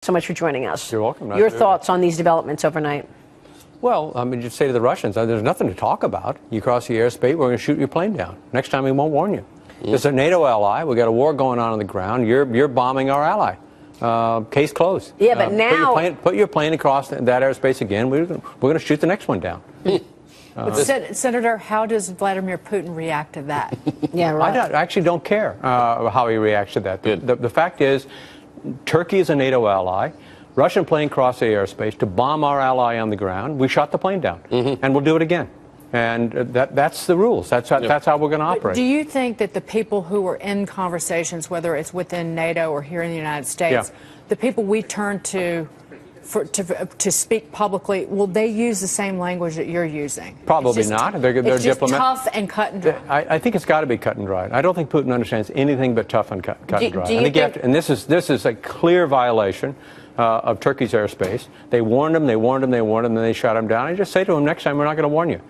So much for joining us. You're welcome. Your thoughts on these developments overnight? Well, I mean, just say to the Russians, there's nothing to talk about. You cross the airspace, we're going to shoot your plane down. Next time we won't warn you. It's a NATO ally. We've got a war going on the ground. You're bombing our ally. Case closed. Yeah, but now... Put your plane across that airspace again. We're going to shoot the next one down. Senator, how does Vladimir Putin react to that? Yeah, right. I actually don't care how he reacts to that. The fact is, Turkey is a NATO ally. Russian plane crossed the airspace to bomb our ally on the ground. We shot the plane down, and we'll do it again. And that's the rules. That's how we're going to operate. Do you think that the people who are in conversations, whether it's within NATO or here in the United States, the people we turn to speak publicly, will they use the same language that you're using? Probably not. They're it's just diplomat. tough and cut and dry. I think it's got to be cut and dried. I don't think Putin understands anything but tough and cut and dry. And this is a clear violation of Turkey's airspace. They warned him, and they shot him down. I just say to him, next time we're not going to warn you.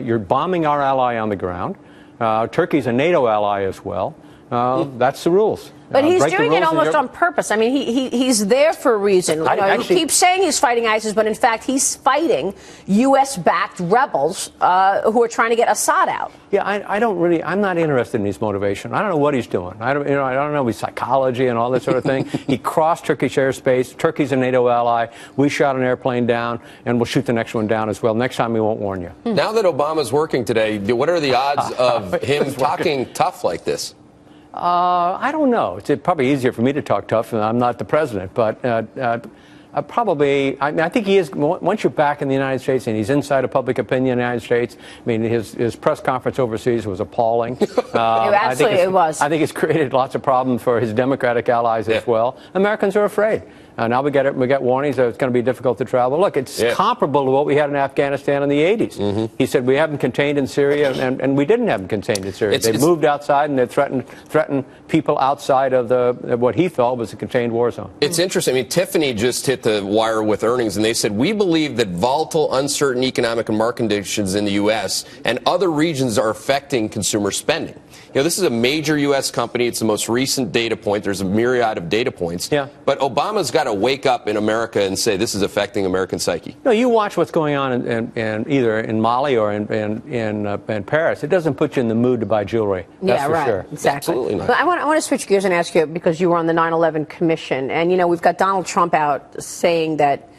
You're bombing our ally on the ground. Turkey's a NATO ally as well. That's the rules. But he's doing it almost on purpose. I mean, he's there for a reason. He keeps saying he's fighting ISIS, but in fact, he's fighting U.S.-backed rebels who are trying to get Assad out. Yeah, I'm not interested in his motivation. I don't know what he's doing. I don't know his psychology and all that sort of thing. He crossed Turkish airspace. Turkey's a NATO ally. We shot an airplane down, and we'll shoot the next one down as well. Next time, we won't warn you. Now that Obama's working today, what are the odds of him talking tough like this? I don't know. It's probably easier for me to talk tough, and I'm not the president. But probably, I think he is. Once you're back in the United States and he's inside of public opinion in the United States, I mean, his press conference overseas was appalling. Absolutely, it was. I think it's created lots of problems for his Democratic allies as well. Americans are afraid. Now we get warnings that it's going to be difficult to travel. Look, it's comparable to what we had in Afghanistan in the 80s. He said we haven't contained in Syria, and we didn't have them contained in Syria. They moved outside, and they threatened people outside of what he thought was a contained war zone. It's interesting. I mean, Tiffany just hit the wire with earnings, and they said, we believe that volatile, uncertain economic and market conditions in the U.S. and other regions are affecting consumer spending. You know, this is a major U.S. company. It's the most recent data point. There's a myriad of data points. Yeah. But Obama's got to wake up in America and say this is affecting American psyche. No, you watch what's going on in either in Mali or in Paris. It doesn't put you in the mood to buy jewelry. That's for sure. Exactly. Absolutely not. But I want to switch gears and ask you, because you were on the 9/11 Commission, and you know we've got Donald Trump out saying that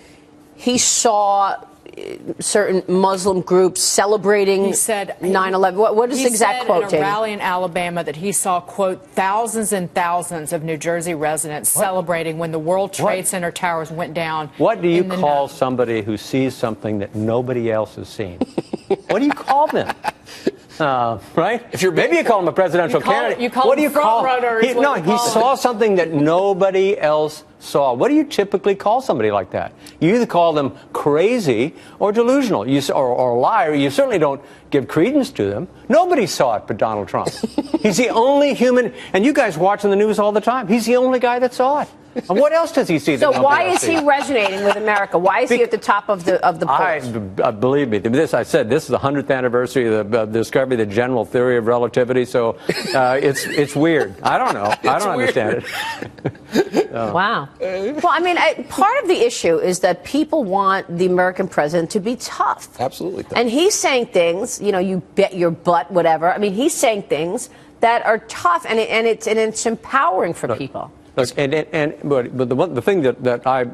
he saw certain Muslim groups celebrating 9/11. What is the exact quote? He said in a rally in Alabama that he saw, quote, thousands and thousands of New Jersey residents celebrating when the World Trade Center towers went down. What do you call somebody who sees something that nobody else has seen? What do you call them? Right? Maybe you call him a presidential candidate. What do you call him? He saw something that nobody else saw. What do you typically call somebody like that? You either call them crazy or delusional, or a liar. You certainly don't give credence to them. Nobody saw it but Donald Trump. He's the only human, and you guys watching the news all the time. He's the only guy that saw it. And what else does he see? So why is he resonating with America? Why is he at the top of the polls? Believe me, I said this is the 100th anniversary of the discovery of the general theory of relativity. So it's weird. I don't know. I don't understand it. Wow. Well, I mean, part of the issue is that people want the American president to be tough. Absolutely. And he's saying things, you know, you bet your butt, whatever. I mean, he's saying things that are tough, and it's empowering for people. Look, but the thing that I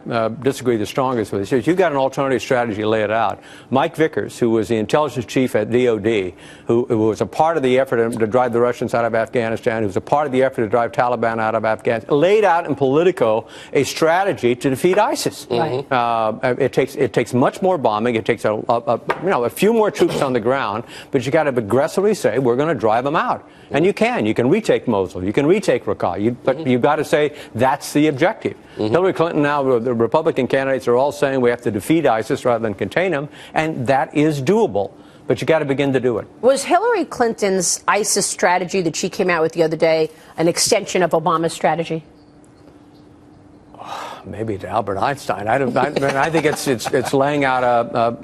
disagree the strongest with is you've got an alternative strategy, lay it out. Mike Vickers, who was the intelligence chief at DOD, who was a part of the effort to drive the Russians out of Afghanistan, who was a part of the effort to drive Taliban out of Afghanistan, laid out in Politico a strategy to defeat ISIS. Right. It takes much more bombing. It takes a few more troops on the ground, but you got to aggressively say we're going to drive them out. And you can retake Mosul, you can retake Raqqa, but you've got to say that's the objective. Hillary Clinton, now the Republican candidates are all saying we have to defeat ISIS rather than contain them, and that is doable. But you got to begin to do it. Was Hillary Clinton's ISIS strategy that she came out with the other day an extension of Obama's strategy? Maybe to Albert Einstein. I think it's laying out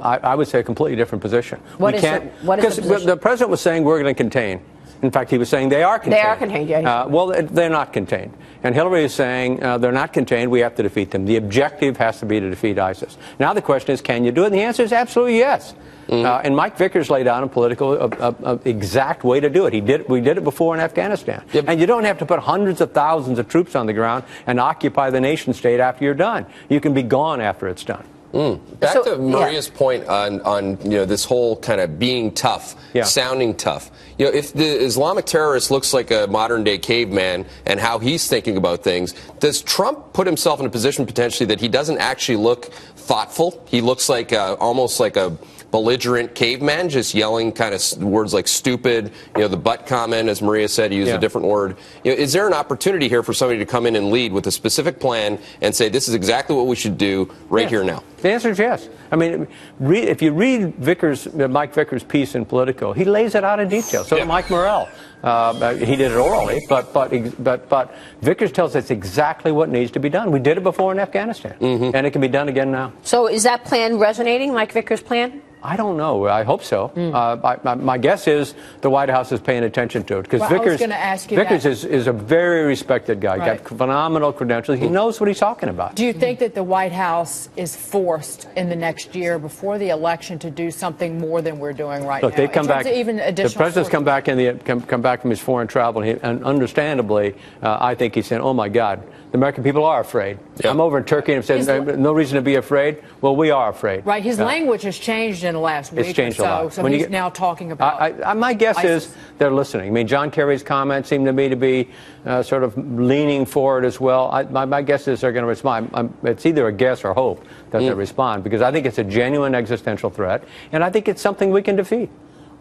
I would say a completely different position. What is the position? The president was saying we're going to contain. In fact, he was saying they are contained. They are contained, yeah. Well, they're not contained. And Hillary is saying they're not contained, we have to defeat them. The objective has to be to defeat ISIS. Now the question is, can you do it? And the answer is absolutely yes. And Mike Vickers laid out a political exact way to do it. We did it before in Afghanistan. Yep. And you don't have to put hundreds of thousands of troops on the ground and occupy the nation state after you're done. You can be gone after it's done. Back to Maria's point on this whole kind of being tough, sounding tough. If the Islamic terrorist looks like a modern day caveman and how he's thinking about things, does Trump put himself in a position potentially that he doesn't actually look thoughtful? He looks like almost like a belligerent caveman, just yelling kind of words like stupid, the butt comment, as Maria said, he used a different word. Is there an opportunity here for somebody to come in and lead with a specific plan and say this is exactly what we should do right here now? The answer is yes. I mean, if you read Mike Vickers' piece in Politico, he lays it out in detail. So did Mike Morrell. He did it orally, but Vickers tells us exactly what needs to be done. We did it before in Afghanistan, and it can be done again now. So is that plan resonating, Mike Vickers' plan? I don't know. I hope so. My guess is the White House is paying attention to it because Vickers is a very respected guy. Got phenomenal credentials. He knows what he's talking about. Do you think that the White House is forced in the next year before the election to do something more than we're doing right now? They've come back. The president's come back from his foreign travel, and understandably, I think he's saying, "Oh my God, the American people are afraid." I'm over in Turkey and said, "No reason to be afraid." Well, we are afraid. Right. His language has changed in the last week changed or so. A lot. So he's now talking about. My guess ISIS. is they're listening. I mean, John Kerry's comments seem to me to be sort of leaning forward as well. My guess is they're going to respond. It's either a guess or hope that they respond, because I think it's a genuine existential threat, and I think it's something we can defeat.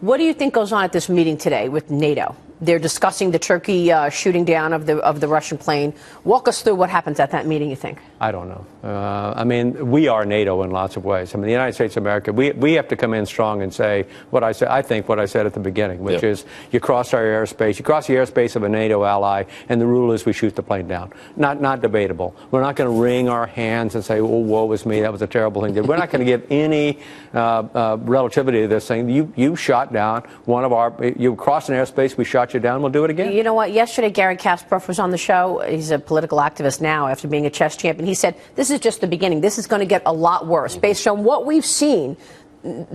What do you think goes on at this meeting today with NATO? They're discussing the Turkey shooting down of the Russian plane. Walk us through what happens at that meeting, you think? I don't know. I mean, we are NATO in lots of ways. I mean, the United States of America, we have to come in strong and say what I said. I think what I said at the beginning, which is you cross our airspace, you cross the airspace of a NATO ally, and the rule is we shoot the plane down. Not debatable. We're not going to wring our hands and say, "Oh, woe is me, that was a terrible thing." We're not going to give any relativity to this thing. You shot down you crossed an airspace, we shot you down, we'll do it again. You know what? Yesterday, Gary Kasparov was on the show. He's a political activist now after being a chess champion. He said, this is just the beginning. This is going to get a lot worse based on what we've seen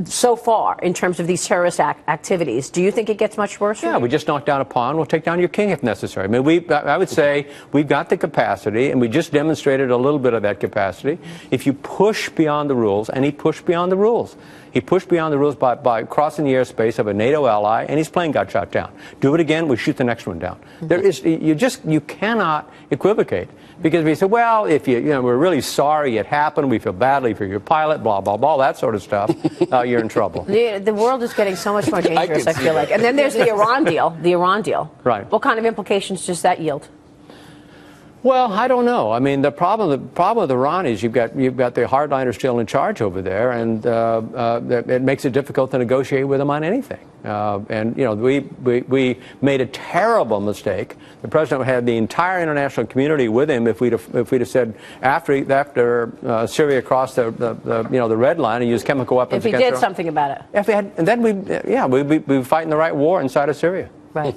so far in terms of these terrorist activities. Do you think it gets much worse? Yeah, we just knocked down a pawn. We'll take down your king if necessary. I mean, I would say we've got the capacity, and we just demonstrated a little bit of that capacity. If you push beyond the rules, and he pushed beyond the rules. He pushed beyond the rules by crossing the airspace of a NATO ally, and his plane got shot down. Do it again, we shoot the next one down. You cannot equivocate, because we say, well, if we're really sorry it happened, we feel badly for your pilot, blah blah blah, that sort of stuff. You're in trouble. The world is getting so much more dangerous, I feel like. And then there's the Iran deal. The Iran deal. Right. What kind of implications does that yield? Well, I don't know. I mean, the problem with Iran is you've got the hardliners still in charge over there, and it makes it difficult to negotiate with them on anything. We made a terrible mistake. The president had the entire international community with him. If we'd have said after Syria crossed the red line and used chemical weapons, if he did something about it. If we had, and then we'd be fighting the right war inside of Syria. Right.